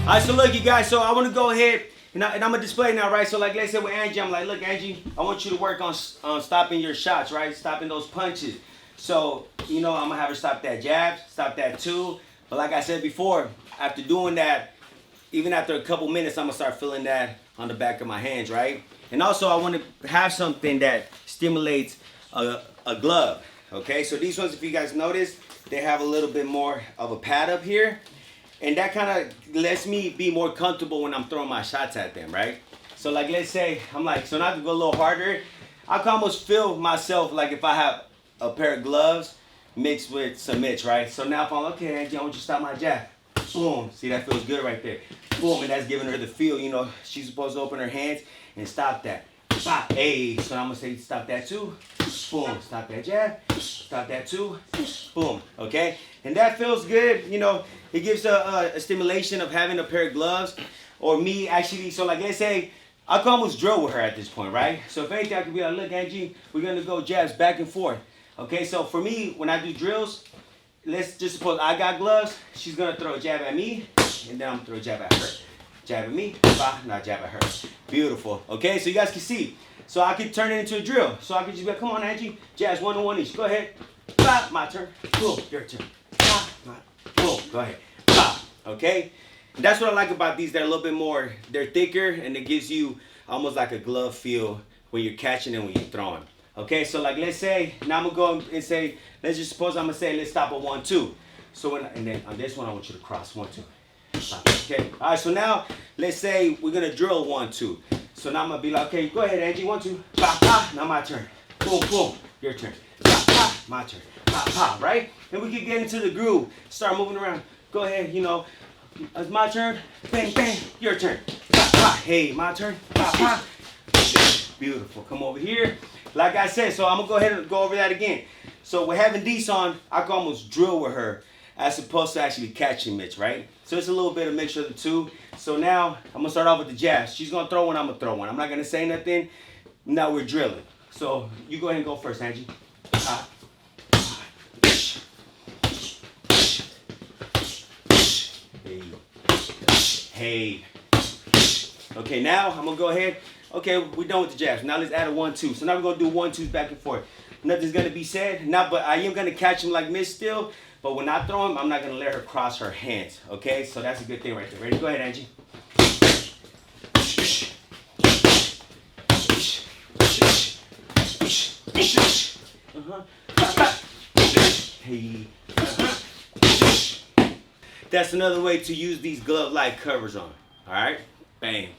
Alright, so look, you guys, so I want to go ahead and I'm going to display now, right? So like, let's say with Angie, I'm like, look, Angie, I want you to work on stopping your shots, right? Stopping those punches. So, you know, I'm going to have her stop that jab, stop that too. But like I said before, after doing that, even after a couple minutes, I'm going to start feeling that on the back of my hands, right? And also, I want to have something that stimulates a glove, okay? So these ones, if you guys notice, they have a little bit more of a pad up here. And that kind of lets me be more comfortable when I'm throwing my shots at them, right? So like, let's say, I'm like, so now to go a little harder, I can almost feel myself like if I have a pair of gloves mixed with some mitts, right? So now if I'm, okay, Angie, I want you to stop my jab. Boom, see, that feels good right there. Boom, and that's giving her the feel, you know, she's supposed to open her hands and stop that. Stop, hey, so I'm gonna say stop that too. Boom, stop that jab, stop that too. Boom, okay? And that feels good, you know, it gives a stimulation of having a pair of gloves, or me actually, so like let's say, I can almost drill with her at this point, right? So if anything, I could be like, look, Angie, we're gonna go jabs back and forth. Okay, so for me, when I do drills, let's just suppose I got gloves, she's gonna throw a jab at me, and then I'm gonna throw a jab at her. Jab at me, now jab at her. Beautiful, okay, so you guys can see. So I could turn it into a drill. So I could just be like, come on, Angie, jabs 1-on-1 each, go ahead. Bah, my turn, boom, your turn. Bah, boom, go ahead. Bah, okay? And that's what I like about these. They're a little bit more, they're thicker, and it gives you almost like a glove feel when you're catching and when you're throwing. Okay, so like let's say, now I'm gonna go and say, let's just suppose I'm gonna say, let's stop at 1-2. So and then on this one, I want you to cross 1-2. Okay, all right, so now let's say we're gonna drill 1-2. So now I'm gonna be like, okay, go ahead, Angie, 1-2. Bah, bah, now my turn. Boom, boom, your turn. Bah, bah, my turn. Bah, bah, right? And we can get into the groove, start moving around. Go ahead, you know, it's my turn. Bang, bang, your turn. Bah, bah, hey, my turn. Bah, bah. Beautiful. Come over here. Like I said, so I'm gonna go ahead and go over that again. So with having these on, I can almost drill with her as opposed to actually catching mitts, right? So it's a little bit of mixture of the two. So now I'm gonna start off with the jabs. She's gonna throw one, I'm gonna throw one. I'm not gonna say nothing. Now we're drilling. So you go ahead and go first, Angie. Hey. Okay, now I'm gonna go ahead. Okay, we're done with the jabs. Now let's add a 1-2. So now we're gonna do 1-2s back and forth. Nothing's gonna be said. Now, but I am gonna catch him like miss still. But when I throw him, I'm not gonna let her cross her hands. Okay, so that's a good thing right there. Ready? Go ahead, Angie. Hey. That's another way to use these glove-like covers on. All right, bang.